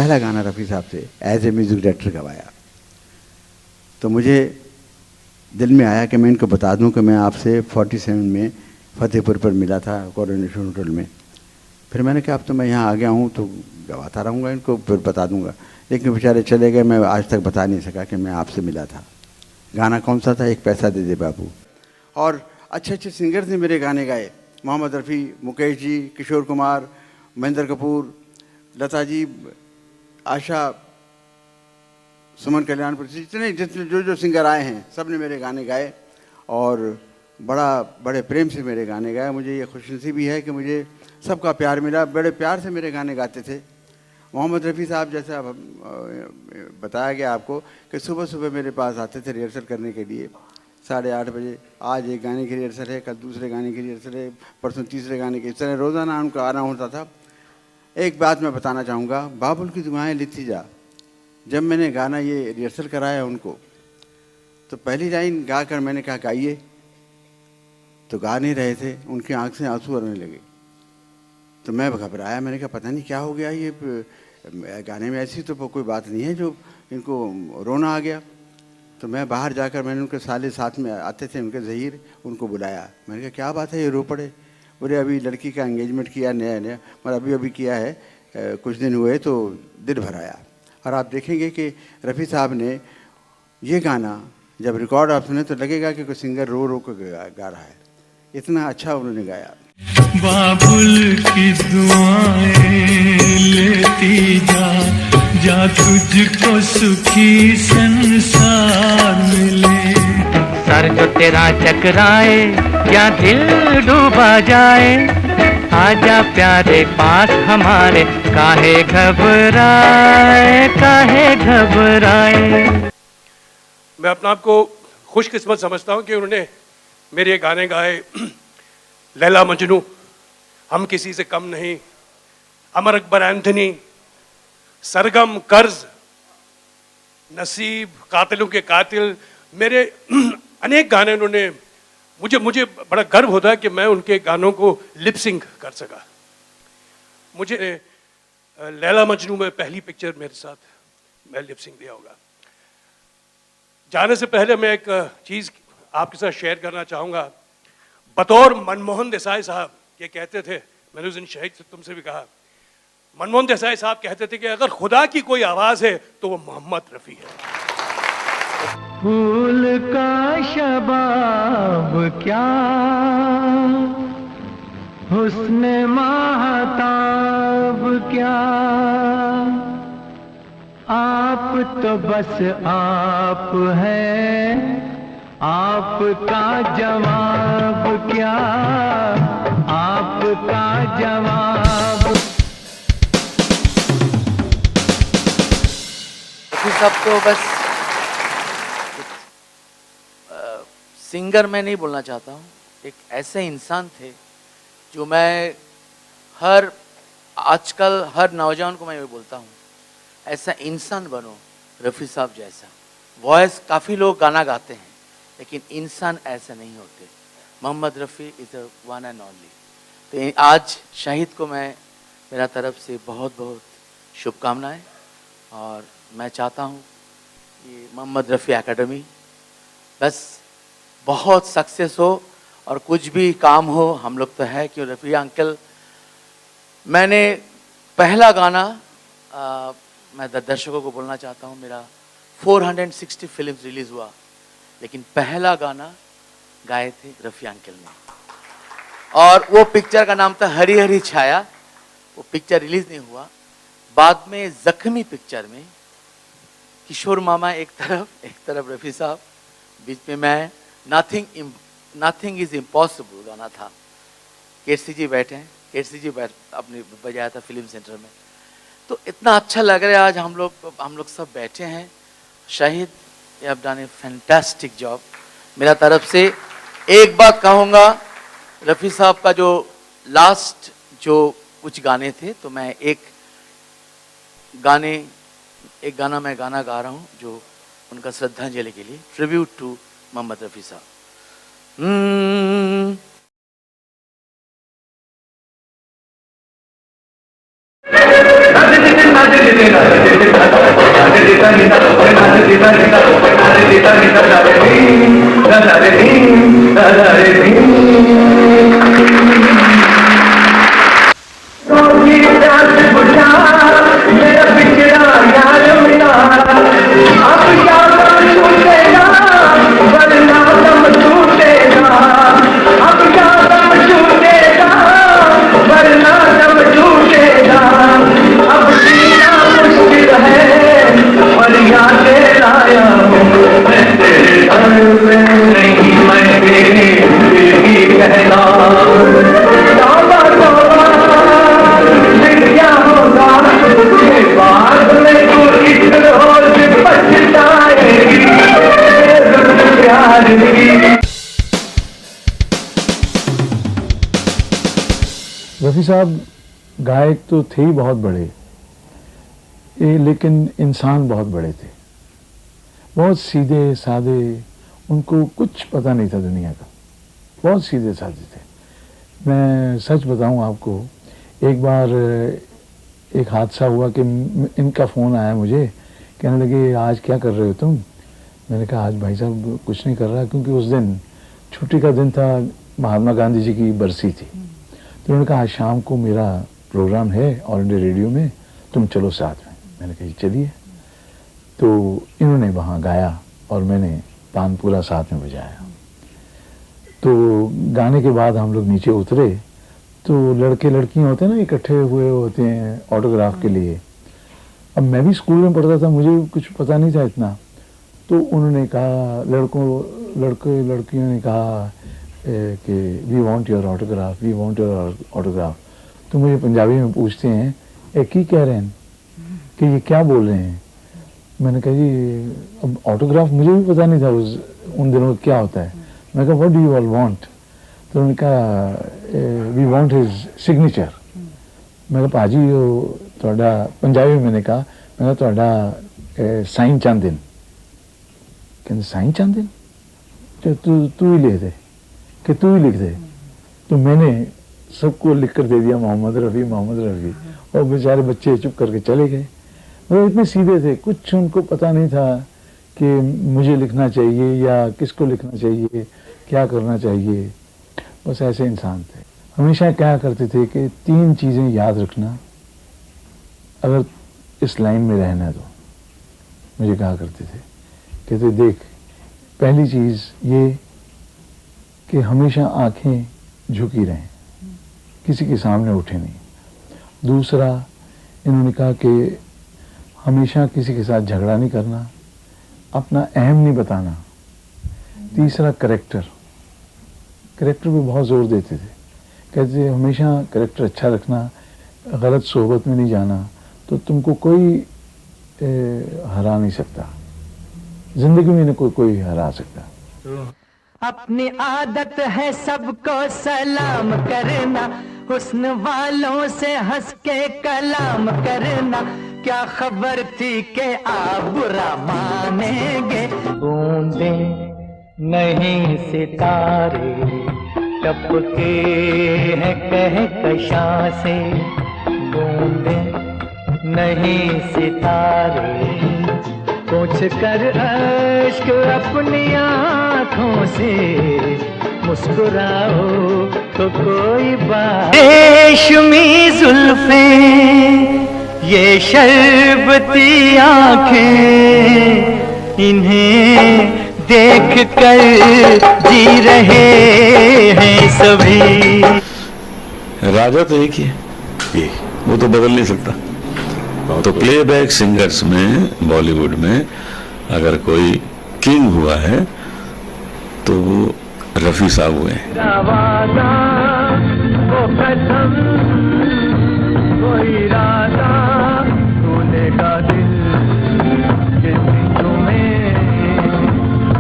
पहला गाना रफ़ी साहब से एज ए म्यूज़िक डायरेक्टर गवाया, तो मुझे दिल में आया कि मैं इनको बता दूं कि मैं आपसे 47 में फतेहपुर पर मिला था कोरोनेशन होटल में। फिर मैंने कहा अब तो मैं यहाँ आ गया हूँ तो गवाता रहूँगा, इनको फिर बता दूँगा। लेकिन बेचारे चले गए, मैं आज तक बता नहीं सका कि मैं आपसे मिला था। गाना कौन सा था? एक पैसा दे दे बाबू। और अच्छे अच्छे सिंगर ने मेरे गाने गाए, मोहम्मद रफ़ी, मुकेश जी, किशोर कुमार, महेंद्र कपूर, लता जी, आशा, सुमन कल्याणपुर, जितने जितने जो जो सिंगर आए हैं सब ने मेरे गाने गाए और बड़े प्रेम से मेरे गाने गाए। मुझे ये खुशनसीबी है कि मुझे सबका प्यार मिला, बड़े प्यार से मेरे गाने गाते थे। मोहम्मद रफ़ी साहब, जैसा बताया गया आपको कि सुबह सुबह मेरे पास आते थे रिहर्सल करने के लिए 8:30 बजे। आज एक गाने की रिहर्सल है, कल दूसरे गाने की रिहर्सल है, परसों तीसरे गाने की, इस तरह रोज़ाना उनका आना होता था। एक बात मैं बताना चाहूँगा, बाबुल की दुआएं लिखी जा, जब मैंने गाना ये रिहर्सल कराया उनको, तो पहली लाइन गा कर मैंने कहा गाइए, तो गा नहीं रहे थे, उनकी आँख से आंसू आने लगे। तो मैं घबराया, मैंने कहा पता नहीं क्या हो गया, ये गाने में ऐसी तो कोई बात नहीं है जो इनको रोना आ गया। तो मैं बाहर जाकर मैंने उनके साले साथ में आते थे, उनके ज़हीर, उनको बुलाया। मैंने कहा क्या बात है, ये रो पड़े? बोले अभी लड़की का एंगेजमेंट किया नया नया, मतलब अभी किया है, कुछ दिन हुए तो दिल भर आया। और आप देखेंगे कि रफ़ी साहब ने ये गाना जब रिकॉर्ड आप सुने तो लगेगा कि कोई सिंगर रो रो कर गा रहा है, इतना अच्छा उन्होंने गाया। बाबुल की दुआएं लेती जा, जा तुझको सुखी संसार मिले। सर जो तेरा चकराए या दिल डूबा जाए, आजा प्यारे पास हमारे, काहे घबराए, काहे घबराए। मैं अपने आप को खुशकिस्मत समझता हूँ कि उन्होंने मेरे गाने गाए, लैला मजनू, हम किसी से कम नहीं, अमर अकबर एंथनी, सरगम, कर्ज, नसीब, कातिलों के कातिल, मेरे अनेक गाने उन्होंने, मुझे बड़ा गर्व होता है कि मैं उनके गानों को लिपसिंग कर सका। मुझे लैला मजनू में पहली पिक्चर मेरे साथ मैं लिपसिंग दिया होगा। जाने से पहले मैं एक चीज़ आपके साथ शेयर करना चाहूँगा। बतौर मनमोहन देसाई साहब ये कहते थे, मैंने उस दिन शहीद से तुमसे भी कहा, मनमोहन देसाई साहब कहते थे कि अगर खुदा की कोई आवाज़ है तो वो मोहम्मद रफ़ी है। फूल का शबाब क्या, हुस्न माहताब क्या, आप तो बस आप है, आपका जवाब क्या, आपका जवाब। सब तो बस सिंगर मैं नहीं बोलना चाहता हूँ, एक ऐसे इंसान थे जो मैं आजकल हर नौजवान को मैं ये बोलता हूँ, ऐसा इंसान बनो रफ़ी साहब जैसा। वॉइस काफ़ी लोग गाना गाते हैं लेकिन इंसान ऐसे नहीं होते। Mohammed Rafi is a one and only. तो आज शहीद को मैं मेरा तरफ से बहुत बहुत शुभकामनाएं, और मैं चाहता हूँ कि मोहम्मद रफ़ी एकेडमी बस बहुत सक्सेस हो और कुछ भी काम हो, हम लोग तो है कि रफ़ी अंकल। मैंने पहला गाना मैं दर्शकों को बोलना चाहता हूँ, मेरा 460 फिल्म रिलीज़ हुआ लेकिन पहला गाना गाए थे रफ़ी अंकल ने, और वो पिक्चर का नाम था हरी हरी छाया। वो पिक्चर रिलीज़ नहीं हुआ। बाद में जख्मी पिक्चर में किशोर मामा एक तरफ रफ़ी साहब, बीच में मैं, नथिंग इज इम्पॉसिबल गाना था। केसी जी बैठे हैं, केसी जी अपने बजाया था फिल्म सेंटर में। तो इतना अच्छा लग रहा है आज हम लोग सब बैठे हैं। Shahid, you have done A fantastic job. मेरा तरफ से एक बात कहूँगा, रफ़ी साहब का जो लास्ट जो कुछ गाने थे, तो मैं एक गाना मैं गाना गा रहा हूँ जो उनका श्रद्धांजलि के लिए, ट्रिब्यूट टू मोहम्मद रफ़ी साहब। रफ़ी साहब गायक तो थे ही बहुत बड़े, लेकिन इंसान बहुत बड़े थे, बहुत सीधे साधे, उनको कुछ पता नहीं था दुनिया का, बहुत सीधे साधे थे। मैं सच बताऊं आपको, एक बार एक हादसा हुआ कि इनका फ़ोन आया मुझे, कहने लगे आज क्या कर रहे हो तुम? मैंने कहा आज भाई साहब कुछ नहीं कर रहा, क्योंकि उस दिन छुट्टी का दिन था, महात्मा गांधी जी की बरसी थी। तो उन्होंने कहा आज शाम को मेरा प्रोग्राम है ऑल इंडिया रेडियो में, तुम चलो साथ में। मैंने कहा चलिए। तो इन्होंने वहाँ गाया और मैंने तानपुरा साथ में बजाया। तो गाने के बाद हम लोग नीचे उतरे, तो लड़के लड़कियाँ होते हैं ना, इकट्ठे हुए होते हैं ऑटोग्राफ के लिए। अब मैं भी स्कूल में पढ़ता था, मुझे कुछ पता नहीं था इतना। तो उन्होंने कहा, लड़कियों ने कहा कि we want your autograph, we want your autograph. तो मुझे पंजाबी में पूछते हैं एक ही कह रहे हैं कि ये क्या बोल रहे हैं। मैंने कहा जी अब ऑटोग्राफ मुझे भी पता नहीं था उन दिनों क्या होता है। मैंने कहा what do you all want? तो उन्होंने कहा वी वांट हिज सिग्नेचर। मैं कहा भाजी थोड़ा पंजाबी में मैंने कहा थोड़ा साइन चांदिन। कहते साइन चांदिन तू ही लिख दे, कि तू ही लिख दे। तो मैंने सबको लिख कर दे दिया मोहम्मद रफ़ी, मोहम्मद रफ़ी, और बेचारे बच्चे चुप करके चले गए। मतलब इतने सीधे थे, कुछ उनको पता नहीं था कि मुझे लिखना चाहिए या किसको लिखना चाहिए, क्या करना चाहिए। बस ऐसे इंसान थे। हमेशा क्या करते थे कि 3 चीज़ें याद रखना अगर इस लाइन में रहना है तो। मुझे कहा करते थे, कहते देख पहली चीज़ ये कि हमेशा आंखें झुकी रहें, किसी के सामने उठे नहीं। दूसरा इन्होंने कहा कि हमेशा किसी के साथ झगड़ा नहीं करना, अपना अहम नहीं बताना। तीसरा करेक्टर पे बहुत ज़ोर देते थे। कहते थे हमेशा करेक्टर अच्छा रखना, गलत सोहबत में नहीं जाना, तो तुमको कोई हरा नहीं सकता, जिंदगी में नहीं कोई हरा सकता। अपनी आदत है सबको सलाम करना, हुस्न वालों से हंस के कलाम करना। क्या खबर थी कि आप बुरा मानेंगे। बूंदे नहीं सितारे टपके हैं कहकशां से, बूंदे नहीं सितारे पोंछ कर अश्क अपनी आँखों से, मुस्कुराओ तो कोई बात। रेशमी जुल्फें ये शरबती आँखें, इन्हें देख कर जी रहे हैं सभी। राजा तो एक ही है, ये वो तो बदल नहीं सकता। तो प्लेबैक सिंगर्स में बॉलीवुड में अगर कोई किंग हुआ है तो वो रफ़ी साहब हुए हैं।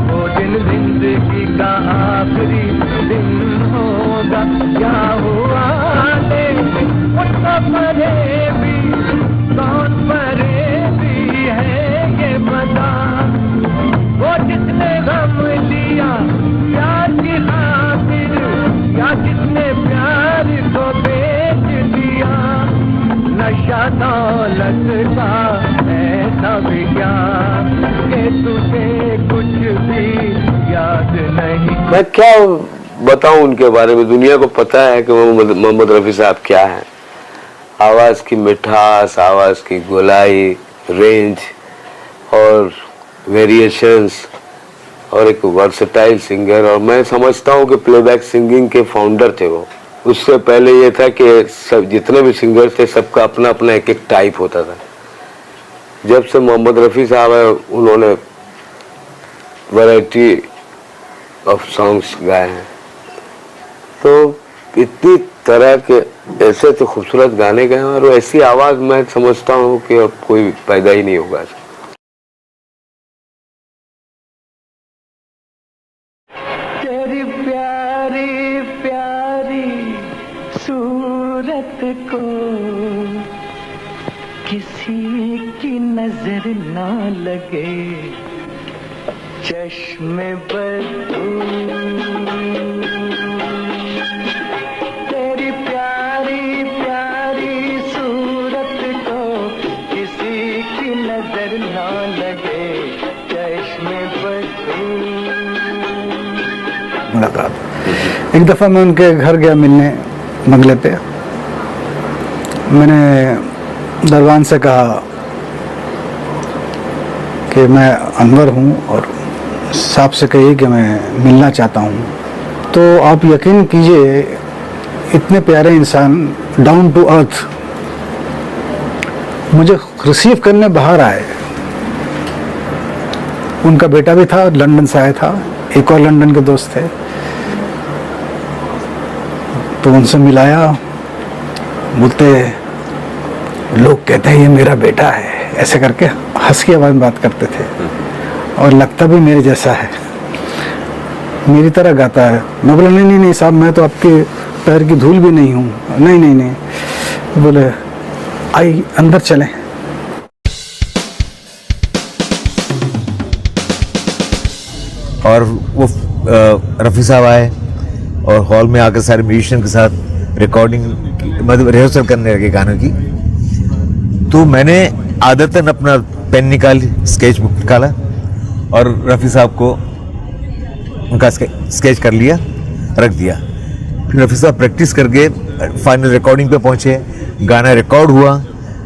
वो दिन जिंदगी का आखिरी दिन होगा, क्या हुआ परे भी कौन परे भी है ये बता। वो जिसने गम लिया प्यार की खातिर, या जिसने प्यार को बेच दिया। नशा दौलत का ऐसा भी क्या कि तुझे कुछ भी नहीं। मैं क्या बताऊं उनके बारे में, दुनिया को पता है कि मोहम्मद रफी साहब क्या है। आवाज की मिठास, आवाज की गोलाई, रेंज और वेरिएशंस, और एक वर्सेटाइल सिंगर। और मैं समझता हूँ कि प्लेबैक सिंगिंग के फाउंडर थे वो। उससे पहले ये था कि सब जितने भी सिंगर थे सबका अपना अपना एक एक टाइप होता था। जब से मोहम्मद रफ़ी साहब है उन्होंने वैरायटी ऑफ सॉन्ग्स गाए हैं, तो इतनी तरह के ऐसे तो खूबसूरत गाने गए हैं और ऐसी आवाज़ मैं समझता हूँ कि अब कोई पैदा ही नहीं होगा। तेरी प्यारी प्यारी सूरत को किसी की नजर ना लगे, चश्मे बदू तेरी प्यारी प्यारी सूरत को किसी की नजर ना लगे, चश्मे बदू। मुलाकात एक दफ़ा मैं उनके घर गया मिलने बंगले पे। मैंने दरबान से कहा कि मैं अनवर हूँ और साहब से कहिए कि मैं मिलना चाहता हूँ। तो आप यकीन कीजिए इतने प्यारे इंसान डाउन टू अर्थ मुझे रिसीव करने बाहर आए। उनका बेटा भी था, लंदन से आया था, एक और लंदन के दोस्त थे। तो उनसे मिलाया, बोलते लोग कहते हैं ये मेरा बेटा है, ऐसे करके हंस की आवाज़ में बात करते थे और लगता भी मेरे जैसा है, मेरी तरह गाता है। मैं बोला नहीं नहीं नहीं साहब, मैं तो आपके पैर की धूल भी नहीं हूँ। नहीं नहीं नहीं, बोले आई अंदर चलें। और वो रफ़ी साहब आए और हॉल में आकर सारे म्यूजिशियन के साथ रिकॉर्डिंग मतलब रिहर्सल करने लगे गानों की। तो मैंने आदतन अपना पेन निकाली, स्केच बुक निकाला और रफ़ी साहब को उनका स्केच कर लिया, रख दिया। फिर रफ़ी साहब प्रैक्टिस करके फाइनल रिकॉर्डिंग पे पहुंचे। गाना रिकॉर्ड हुआ।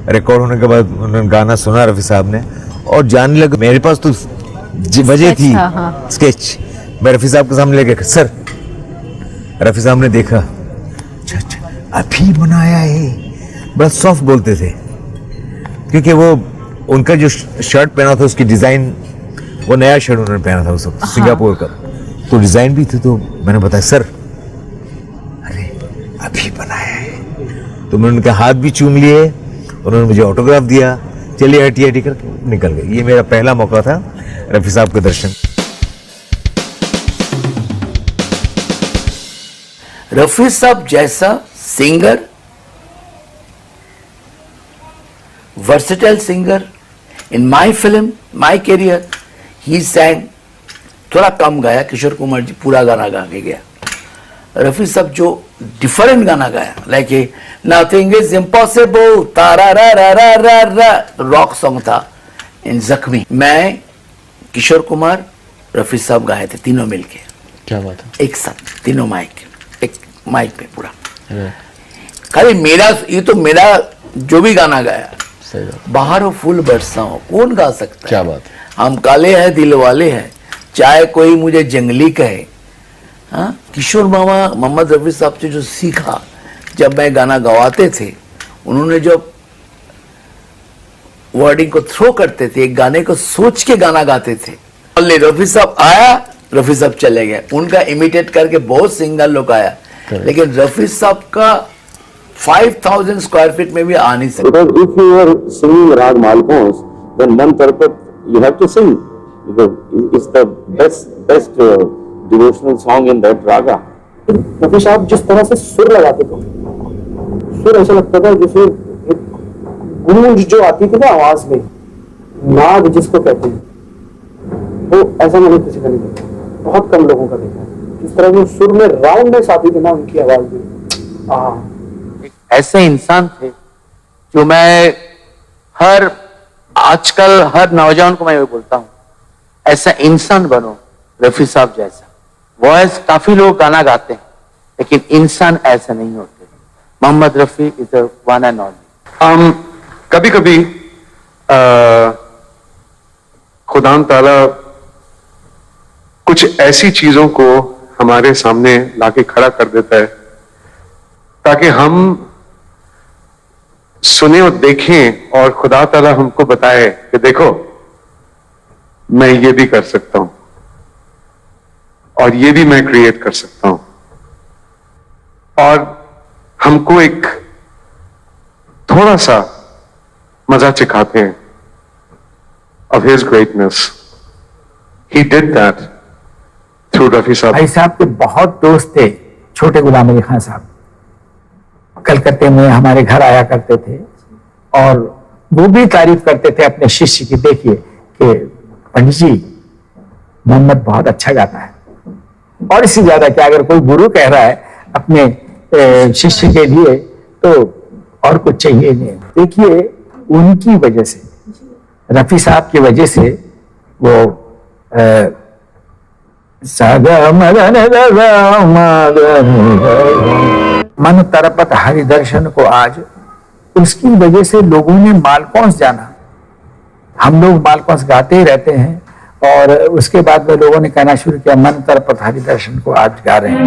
रिकॉर्ड होने के बाद उन्होंने गाना सुना रफ़ी साहब ने और जानने लगे। मेरे पास तो वजह थी स्केच। मैं रफ़ी साहब के सामने लेके, सर, रफ़ी साहब ने देखा, अच्छा अभी बनाया है। बड़ा सॉफ्ट बोलते थे क्योंकि वो उनका जो शर्ट पहना था उसकी डिज़ाइन, वो नया शर्ट उन्होंने पहना था उस वक्त, सिंगापुर का, तो डिज़ाइन भी थी। तो मैंने बताया, सर अरे अभी बनाया है। तो मैंने उनके हाथ भी चूम लिए, उन्होंने मुझे ऑटोग्राफ दिया, चलिए हटी हटी करके निकल गए। ये मेरा पहला मौका था रफ़ी साहब के दर्शन। रफी साहब जैसा singer, versatile singer, in my film, my career, he sang, थोड़ा कम गाया, किशोर कुमार जी पूरा गाना गा के गया। रफी साहब जो डिफरेंट गाना गाया, लाइक नथिंग इज इम्पॉसिबल, तारा रा रा रा रा रा, रॉक सॉन्ग था। इन जख्मी, मैं, किशोर कुमार, रफी साहब गाए थे तीनों मिलके। क्या बात है? एक साथ तीनों माइक, एक माइक पे पूरा। खाली मेरा, ये तो मेरा जो भी गाना गाया, बाहर वो फूल बरसा हो, कौन गा सकता है? क्या बात है? हम काले हैं दिल वाले हैं, चाहे कोई मुझे जंगली कहे। हाँ, किशोर मामा मोहम्मद रफी साहब से जो सीखा, जब मैं गाना गवाते थे, उन्होंने जब वर्डिंग को थ्रो करते थे, एक गाने को सोच के गाना गाते थे। रफी साहब आया, रफी साहब चले गए। उनका इमिटेट करके बहुत सिंगर लोग आया, लेकिन रफी साहब का 5000 स्क्वायर फीट में भी आ नहीं सकता। Because if you are singing Rag Malkons, then Man Tarpat you have to sing because it's the best devotional song in that raga. Rafi साहब जिस तरह से सुर लगाते थे, सुर ऐसा लगता था जैसे गूंज जो आती थी ना आवाज में, नाद जिसको कहते हैं, वो ऐसा मैंने किसी का नहीं देखा, बहुत कम लोगों का देखा है। जिस तरह वो सुर में राउंडनेस आती थी ना उनकी आवाज में। ऐसे इंसान थे जो मैं आजकल हर नौजवान को मैं ये बोलता हूं, ऐसा इंसान बनो रफी साहब जैसा। वॉइस काफी लोग गाना गाते हैं, लेकिन इंसान ऐसे नहीं होते। Mohammed Rafi is the one and only. कभी कभी खुदा ताला कुछ ऐसी चीजों को हमारे सामने लाके खड़ा कर देता है ताकि हम सुने और देखें, और खुदा ताला हमको बताए कि देखो मैं ये भी कर सकता हूं और ये भी मैं क्रिएट कर सकता हूं, और हमको एक थोड़ा सा मजा चिखाते हैं of his greatness. He did that through Rafi साहब। भाई साहब के बहुत दोस्त थे, छोटे गुलाम अली खान साहब कलकत्ते में हमारे घर आया करते थे, और वो भी तारीफ करते थे अपने शिष्य की। देखिए कि पंडित जी मोहम्मद बहुत अच्छा गाता है, और इससे ज्यादा क्या अगर कोई गुरु कह रहा है अपने शिष्य के लिए तो और कुछ चाहिए नहीं। देखिए उनकी वजह से, रफी साहब की वजह से वो मन तरपत हरि दर्शन को आज, उसकी वजह से लोगों ने मालकौंस जाना। हम लोग मालकौंस गाते ही रहते हैं, और उसके बाद में लोगों ने कहना शुरू किया मन तरपत हरि दर्शन को आज गा रहे हैं।